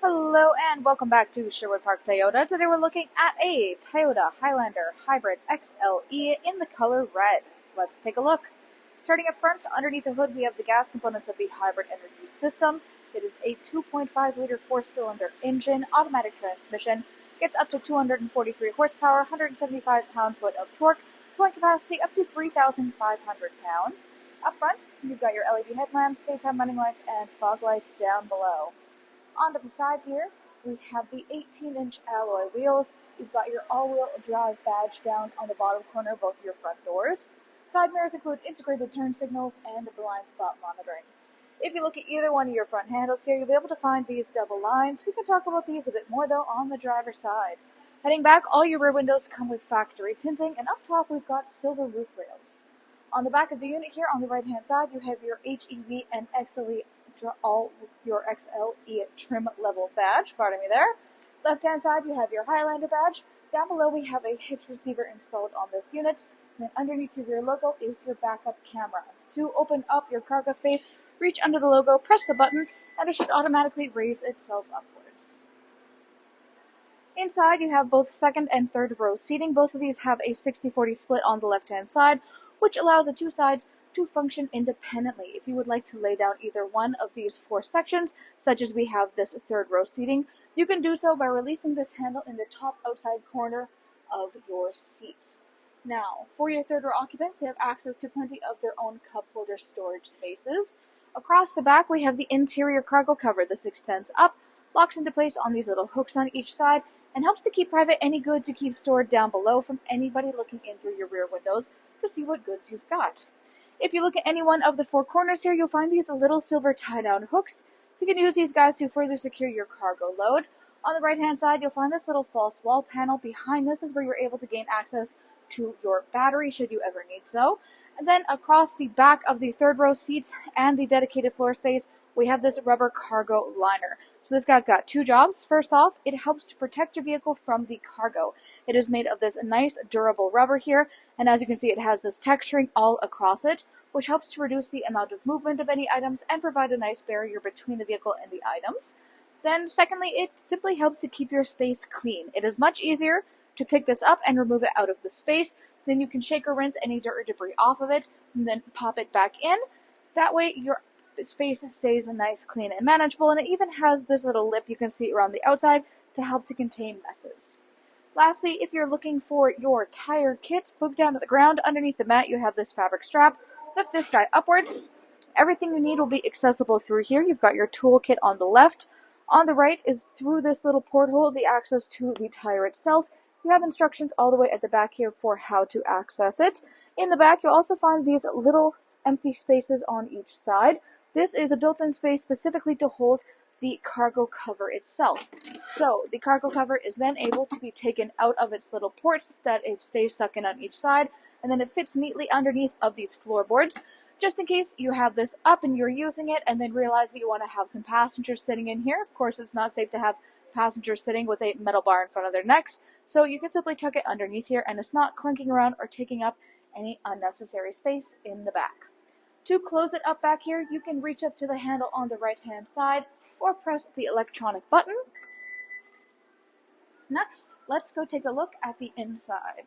Hello and welcome back to Sherwood Park Toyota. Today we're looking at a Toyota Highlander Hybrid XLE in the color red. Let's take a look. Starting up front, underneath the hood we have the gas components of the hybrid energy system. It is a 2.5-liter four-cylinder engine, automatic transmission, gets up to 243 horsepower, 175 pound-foot of torque, towing capacity up to 3,500 pounds. Up front, you've got your LED headlamps, daytime running lights, and fog lights down below. On the side here, we have the 18-inch alloy wheels. You've got your all-wheel drive badge down on the bottom corner of both your front doors. Side mirrors include integrated turn signals and blind spot monitoring. If you look at either one of your front handles here, you'll be able to find these double lines. We can talk about these a bit more, though, on the driver's side. Heading back, all your rear windows come with factory tinting, and up top we've got silver roof rails. On the back of the unit here, on the right-hand side, you have your HEV and XLE all your XLE trim level badge, pardon me there. Left hand side you have your Highlander badge. Down below we have a hitch receiver installed on this unit. And then underneath your rear logo is your backup camera. To open up your cargo space, reach under the logo, press the button, and it should automatically raise itself upwards. Inside you have both second and third row seating. Both of these have a 60-40 split on the left hand side, which allows the two sides to function independently. If you would like to lay down either one of these four sections, such as we have this third row seating, you can do so by releasing this handle in the top outside corner of your seats. Now, for your third row occupants, they have access to plenty of their own cup holder storage spaces. Across the back, we have the interior cargo cover. This extends up, locks into place on these little hooks on each side, and helps to keep private any goods you keep stored down below from anybody looking in through your rear windows to see what goods you've got. If you look at any one of the four corners here, you'll find these little silver tie-down hooks. You can use these guys to further secure your cargo load. On the right-hand side, you'll find this little false wall panel. Behind this is where you're able to gain access to your battery, should you ever need so. And then across the back of the third row seats and the dedicated floor space, we have this rubber cargo liner. So this guy's got two jobs. First off, it helps to protect your vehicle from the cargo. It is made of this nice durable rubber here, and as you can see, it has this texturing all across it, which helps to reduce the amount of movement of any items and provide a nice barrier between the vehicle and the items. Then secondly, it simply helps to keep your space clean. It is much easier to pick this up and remove it out of the space. Then you can shake or rinse any dirt or debris off of it and then pop it back in. That way your space stays nice, clean, and manageable, and it even has this little lip you can see around the outside to help to contain messes. Lastly, if you're looking for your tire kit, look down at the ground. Underneath the mat, you have this fabric strap. Lift this guy upwards. Everything you need will be accessible through here. You've got your toolkit on the left. On the right is through this little porthole the access to the tire itself. You have instructions all the way at the back here for how to access it. In the back, you'll also find these little empty spaces on each side. This is a built-in space specifically to hold the cargo cover itself. So the cargo cover is then able to be taken out of its little ports that it stays stuck in on each side, and then it fits neatly underneath of these floorboards, just in case you have this up and you're using it and then realize that you want to have some passengers sitting in here. Of course, it's not safe to have passengers sitting with a metal bar in front of their necks, so you can simply tuck it underneath here and it's not clunking around or taking up any unnecessary space in the back. To close it up back here, you can reach up to the handle on the right-hand side or press the electronic button. Next, let's go take a look at the inside.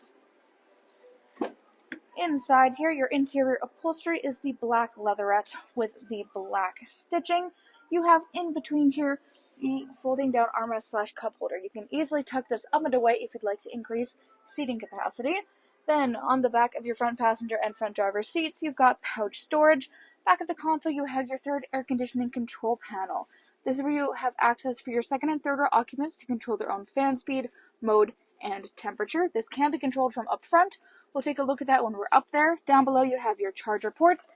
Inside here, your interior upholstery is the black leatherette with the black stitching. You have in between here the folding down armrest / cup holder. You can easily tuck this up and away if you'd like to increase seating capacity. Then on the back of your front passenger and front driver seats, you've got pouch storage. Back of the console, you have your third air conditioning control panel. This is where you have access for your second and third row occupants to control their own fan speed, mode, and temperature. This can be controlled from up front. We'll take a look at that when we're up there. Down below you have your charger ports,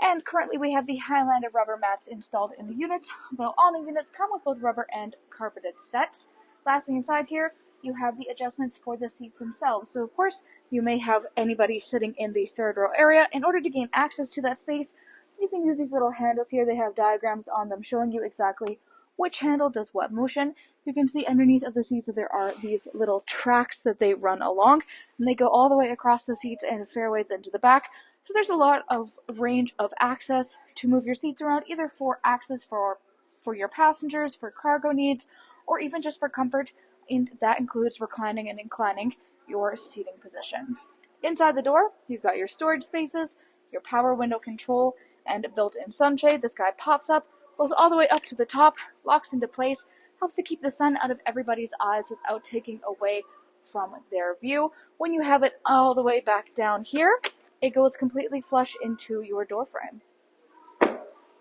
and currently we have the Highlander rubber mats installed in the unit, though all the units come with both rubber and carpeted sets. Lastly, inside here, you have the adjustments for the seats themselves. So of course, you may have anybody sitting in the third row area. In order to gain access to that space, you can use these little handles here. They have diagrams on them showing you exactly which handle does what motion. You can see underneath of the seats that there are these little tracks that they run along, and they go all the way across the seats and fairways into the back. So there's a lot of range of access to move your seats around, either for access for for your passengers, for cargo needs, or even just for comfort, and that includes reclining and inclining your seating position. Inside the door, you've got your storage spaces, your power window control, and built-in sunshade. This guy pops up, goes all the way up to the top, locks into place, helps to keep the sun out of everybody's eyes without taking away from their view. When you have it all the way back down here, it goes completely flush into your door frame.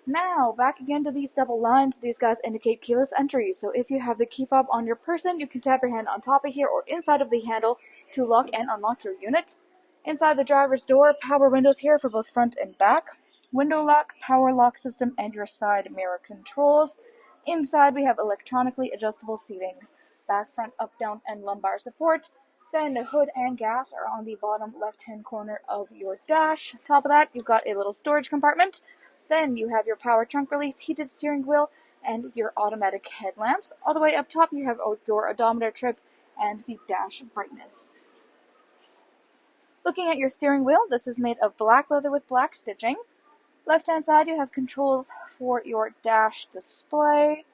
Now, back again to these double lines. These guys indicate keyless entry, so if you have the key fob on your person, you can tap your hand on top of here or inside of the handle to lock and unlock your unit. Inside the driver's door, power windows here for both front and back, window lock, power lock system, and your side mirror controls. Inside we have electronically adjustable seating, back, front, up, down, and lumbar support. Then the hood and gas are on the bottom left-hand corner of your dash. Top of that, you've got a little storage compartment. Then you have your power trunk release, heated steering wheel, and your automatic headlamps. All the way up top, you have your odometer trip and the dash brightness. Looking at your steering wheel, this is made of black leather with black stitching. Left-hand side, you have controls for your dash display,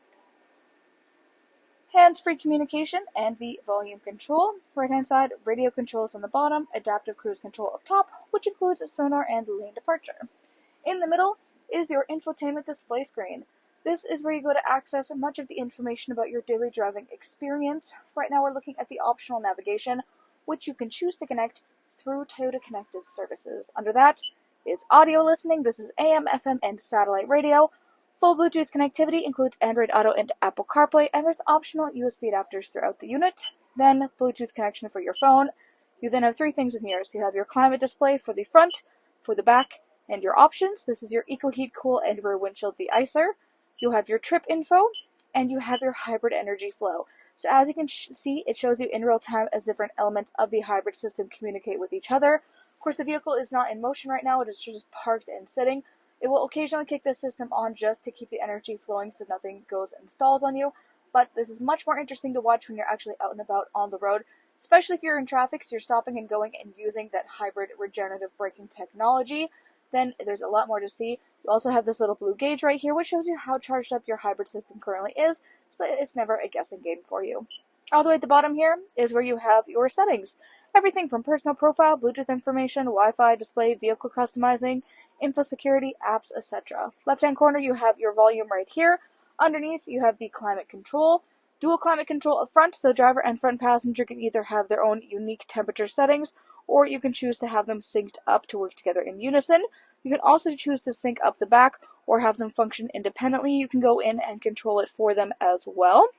hands-free communication, and the volume control. Right-hand side, radio controls on the bottom, adaptive cruise control up top, which includes sonar and lane departure. In the middle is your infotainment display screen. This is where you go to access much of the information about your daily driving experience. Right now we're looking at the optional navigation, which you can choose to connect through Toyota Connected Services. Under that is audio listening. This is AM, FM, and satellite radio. Full Bluetooth connectivity includes Android Auto and Apple CarPlay, and there's optional USB adapters throughout the unit. Then Bluetooth connection for your phone. You then have three things in here. So you have your climate display for the front, for the back, and your options. This is your Eco Heat Cool and Rear Windshield De-icer. You have your trip info, and you have your hybrid energy flow. So as you can see, it shows you in real time as different elements of the hybrid system communicate with each other. Of course, the vehicle is not in motion right now. It is just parked and sitting. It will occasionally kick the system on just to keep the energy flowing so nothing goes and stalls on you. But this is much more interesting to watch when you're actually out and about on the road, especially if you're in traffic, so you're stopping and going and using that hybrid regenerative braking technology. Then there's a lot more to see. You also have this little blue gauge right here, which shows you how charged up your hybrid system currently is, so that it's never a guessing game for you. All the way at the bottom here is where you have your settings. Everything from personal profile, Bluetooth information, Wi-Fi, display, vehicle customizing, info security, apps, etc. Left-hand corner, you have your volume right here. Underneath, you have the climate control. Dual climate control up front, so driver and front passenger can either have their own unique temperature settings, or you can choose to have them synced up to work together in unison. You can also choose to sync up the back or have them function independently. You can go in and control it for them as well.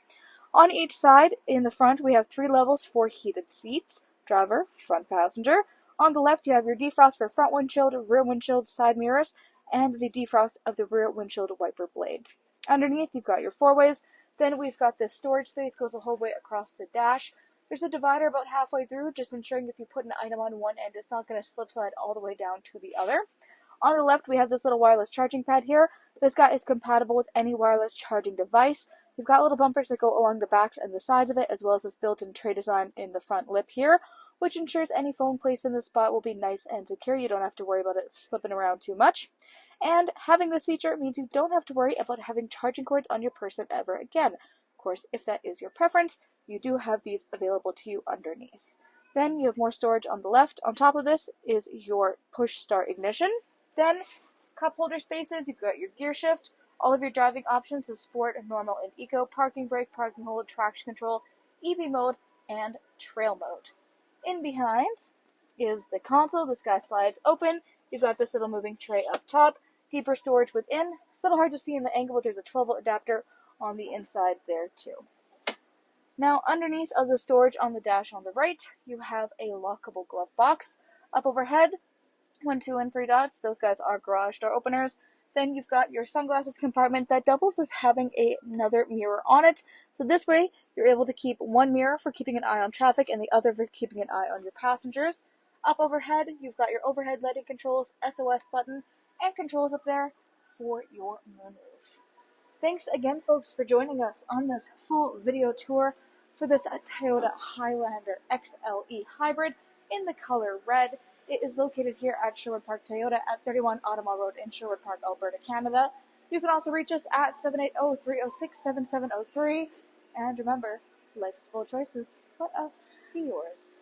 On each side, in the front, we have 3 levels for heated seats, driver, front passenger. On the left, you have your defrost for front windshield, rear windshield, side mirrors, and the defrost of the rear windshield wiper blade. Underneath, you've got your 4-ways. Then we've got this storage space, goes the whole way across the dash. There's a divider about halfway through, just ensuring if you put an item on one end, it's not going to slip slide all the way down to the other. On the left, we have this little wireless charging pad here. This guy is compatible with any wireless charging device. You've got little bumpers that go along the backs and the sides of it, as well as this built-in tray design in the front lip here, which ensures any phone placed in this spot will be nice and secure. You don't have to worry about it slipping around too much. And having this feature means you don't have to worry about having charging cords on your person ever again. Of course, if that is your preference, you do have these available to you underneath. Then you have more storage on the left. On top of this is your push start ignition. Then cup holder spaces, you've got your gear shift, all of your driving options is sport, normal, and eco, parking brake, parking hold, traction control, EV mode, and trail mode. In behind is the console. This guy slides open. You've got this little moving tray up top, deeper storage within. It's a little hard to see in the angle, but there's a 12-volt adapter on the inside there too. Now, underneath of the storage on the dash on the right, you have a lockable glove box. Up overhead, 1, 2, and 3 dots. Those guys are garage door openers. Then you've got your sunglasses compartment that doubles as having another mirror on it. So this way, you're able to keep one mirror for keeping an eye on traffic and the other for keeping an eye on your passengers. Up overhead, you've got your overhead lighting controls, SOS button, and controls up there for your moonroof. Thanks again, folks, for joining us on this full video tour for this Toyota Highlander XLE Hybrid in the color red. It is located here at Sherwood Park Toyota at 31 Ottawa Road in Sherwood Park, Alberta, Canada. You can also reach us at 780-306-7703. And remember, life is full of choices. Let us be yours.